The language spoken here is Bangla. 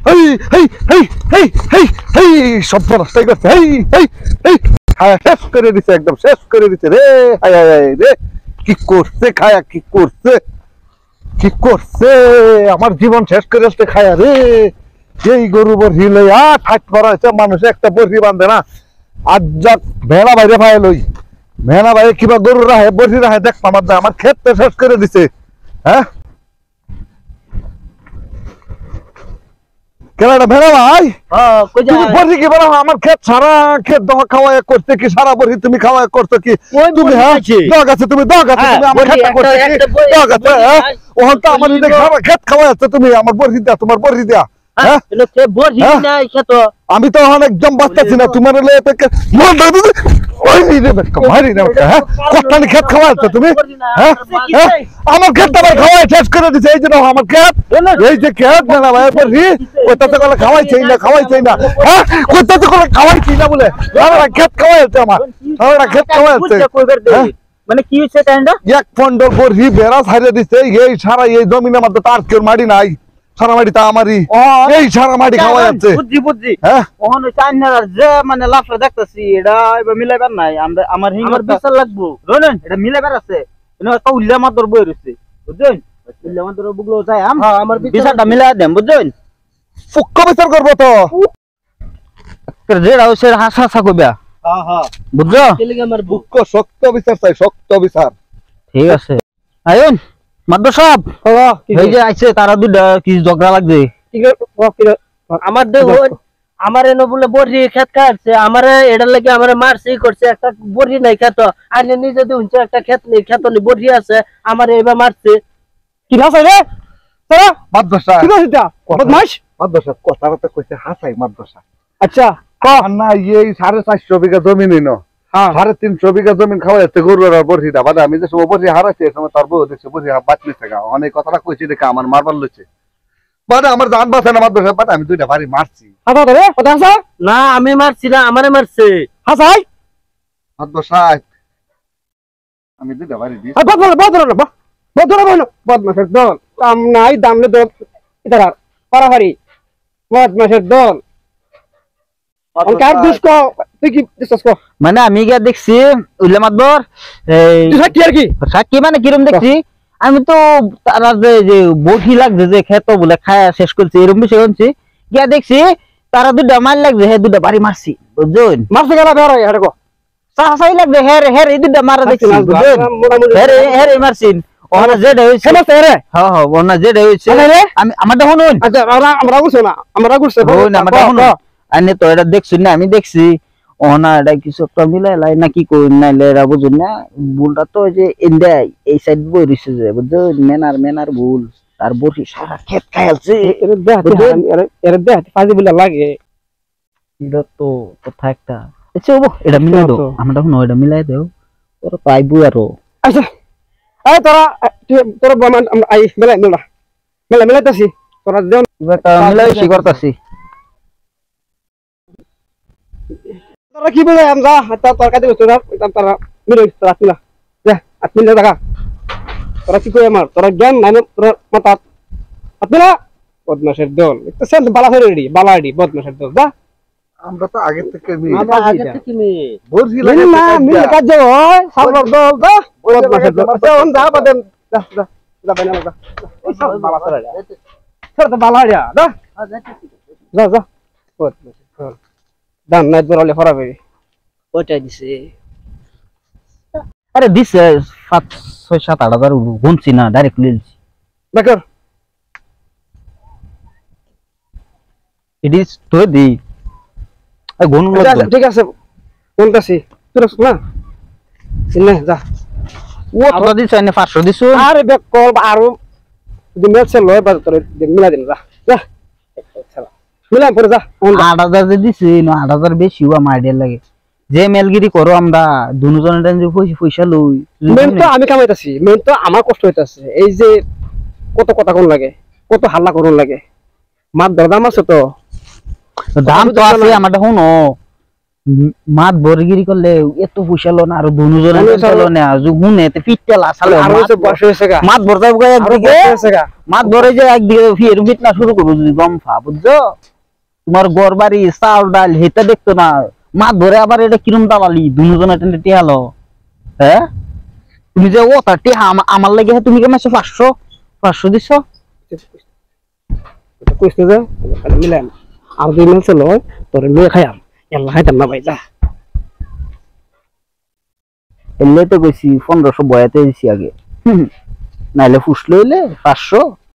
হেই হেই হেই হেই হেই হেই সব নষ্টাই করছে। হেই হেই হেই খায়া শেষ করে দিছে, একদম শেষ করে দিছে রে। হায় হায় হায় রে, কি করছে খায়া, কি করছে, কি করছে, আমার জীবন শেষ করে আসতে খায়া রে। এই গরু বরহি লইয়া ঠাক করা হয়েছে, মানুষ একটা বরহি বাঁধে না। আজ যাক ভেড়া বাইরে ভাই লই, ভেড়া বাইরে কিবা গরু রাহে বরহি রাহে দেখ আমার ক্ষেতটা শেষ করে দিছে। হ্যাঁ কেনাটা ভেড়া ভাই, তুমি বরহি কি বলো আমার ক্ষেত সারা ক্ষেত দমা খাওয়া করতে কি, সারা বরহি তুমি খাওয়া করছো কি তুমি? হ্যাঁ দগ আছে, তুমি দগ আছে, তুমি আমার ক্ষেতটা করতে কি দগ আছে? ওখান তো আমার সারা ক্ষেত খাওয়া যাচ্ছে, তুমি আমার বরহি দেয়া, তোমার বরহি দেয়া। আমি তো এখন একদম বাঁচতেছি না তোমার ক্ষেত খাওয়া যাচ্ছে তুমি। হ্যাঁ আমার ক্ষেতটা খাওয়াই শেষ করে দিচ্ছে। এই জন্য আমার ক্ষেত, এই যে ক্ষেত না ভাই বলছি ওইটাতে করে খাওয়াইছেই না, খাওয়াইছেই না। হ্যাঁ ওইটাতে করে খাওয়াইছি না বলে সারা ক্ষেত খাওয়া যাচ্ছে, আমার সারা ক্ষেত খাওয়া যাচ্ছে। মানে কি হচ্ছে কাহিনীটা? এক পন্ডল বরহি বেড়া ছাড়িয়ে দিচ্ছে, এই সারা এই জমিনের মধ্যে তার কেউ মাটি নাই, সারা মাটি তা আমারই, এই সারা মাটি খাওয়া যাচ্ছে। বুঝছি বুঝছি। হ্যাঁ ওখানে চাইনার যে মানে লাফটা দেখতেছি এটা এবার মিলাইবার নাই, আমরা আমার হিঙ্গর বিচার লাগবো জানেন, এটা মিলাইবার আছে। একটা উল্লা মাদর বই রয়েছে বুঝছেন, উল্লা মাদর বুগলো যায় আমার বিচারটা মিলাই দেন বুঝছেন। ফুক্ক বিচার করবো তো যেটা হচ্ছে হাসা হাসা কইবা। বুঝছো আমার বুক্ক শক্ত বিচার চাই, শক্ত বিচার। ঠিক আছে আয়ন মাদর সাহেব, এই যে আইছে তারা দুইটা কি ঝগড়া লাগছে। আমার দেখো আমার এনে বলে বড়ি খেত কাটছে, আমার এটার লাগে আমার মারছে করছে, একটা বড়ি নাই খেত আইনে নিজে দেখুনছে একটা খেত নেই, খেত নেই বড়ি আছে, আমার এবার মারছে। কি হাসাই রে তোরা মাদ্রাসা কি করছিস এটা বদমাশ? মাদ্রাসা কথা কথা কইছে হাসাই মাদ্রাসা। আচ্ছা ক না এই 450 বিঘা জমি নিন, 350 বিঘা জমি খাওয়া যাচ্ছে গরুর আর বরহিটা বাদে। আমি যে সময় বরহি হারাইছি সময় তার বউ দেখছে বরহি বাঁচলিছে গা, অনেক কথাটা কইছি দেখে আমার মারবার লইছে বাদে, আমার জান বাঁচে না মাদ্রাসা বাদে। আমি দুইটা বাড়ি মারছি। না আমি মারছি না, আমারে মারছে হাসাই মাদ্রাসা। আমি দুইটা বাড়ি দিই বদমাশের দল কাম নাই দামলে দল ইতারা পারাহারি বদমাশের দল। মানে আমি গিয়া দেখছি উল্লা মাতবর সাক্ষী আর কি সাক্ষী মানে কিরম দেখছি আমি তো তারা যে বহি লাগছে যে খেত বলে খায়া শেষ করছে এরকম বিষয় শুনছি, গিয়া দেখছি তারা দুটা মার লাগছে, হ্যাঁ দুটা বাড়ি মারছি বুঝছেন। মারছে গেল চাই লাগবে হের হের এই দুটা মারা দেখছি বুঝছেন, হের মারছিন ওনা যেটা হইছে রে। হ্যাঁ হ্যাঁ ওনা যেটা হইছে আমি আমারটা শুনুন। আচ্ছা আমরা বুঝছো না, আমরা বুঝছে না আমারটা শুনুন। আনে তো এটা দেখছুন না, আমি দেখছি ওনা এটা কিছু একটা মিলাই লাই না কি কই নাইলে এরা বুঝুন না। ভুলটা তো যে ইন্ডিয়া এই সাইড বই রইছে যে বুঝছেন, মেনার ভুল তার বড়ি সারা ক্ষেত খাইছে। এর দেহ ফাজি বলে লাগে এটা তো কথা একটা। আচ্ছা ও এটা মিলাই দাও, আমরা শুনো এটা মিলাই দাও তোরা পাইবো আরো। আচ্ছা এই তোরা তোরা বমান আই মিলাইতাছি তোরা দেন মিলাই কি করতাছি তোরা কি বলে আমরা হাতা তরকারি তোরা তারা মিলাই তোরা কিলা যা আপনি লাগা তোরা কি কই আমার তোরা জ্ঞান নাই তোরা মাথা আপনা বদমাশের দল একটা সেল বালা হয়ে রেডি বালাডি বদমাশের দল যা। আমরা তো আগে থেকে আমরা আগে থেকে বরহি লাগে না মিলে কাজ হয় সাবর দল তো বদমাশের দল কোন যা বাদেন যা যা যা বাইনা যা ওই সব বালা করে স্যার তো বালা যা যা যা যা বদমাশের দল দাম নাই বড়লে ফরাবে ওইটা দিছে। আরে দিছে 5-6-7-8 গুনছি না ডাইরেক্ট লিলছি বেকার ইট ইজ তো দি গুন ঠিক আছে কোনটাছি তোরা না ইনে যা ও তো দিছ এনে 500 দিছো। আরে বে কল আরো যদি মেছে লয় বাজ তোরে মিলা দিন যা যা মিলা পড়ে যা 8000 দিছি না 8000 বেশি ও আমার আইডিয়া লাগে যে মেলগিরি করো আমরা দুজনের যে পয়সা লই মেন তো আমি কামাইতাছি, মেন তো আমার কষ্ট হইতাছে। এই যে কত কথা কোন লাগে কত হাল্লা করুন লাগে মার দাম আছে তো দাম তো আছে আমারটা শুনো মাত বরগিরি করলে এত পয়সালো না আর দুজনে চলো না হুনে তে পিটটা লাসালে আর হইছে বয়স হইছে গা মাত ভরতে হবে একদিকে বয়স হইছে গা মাত ভরে যে একদিকে ফির পিটনা শুরু করবো যদি গমফা বুঝছো তোমার ঘর বাড়ি চাউল ডাল হেটা দেখতো না মাত ধরে আবার এটা কিরম দালালি দুজনে টেনে টিহালো হ্যাঁ তুমি যে ও তার টিহা আমার লাগে তুমি কেমন 500 দিছো এটা কইতে যে মিলেন আর দুই মাস লয় তোরে লয়ে খাইয়াম এল্লা খাইতাম না ভাই যা এলে তো কইছি 1500 বয়াতে দিছি আগে নাইলে ফুসলে হইলে 500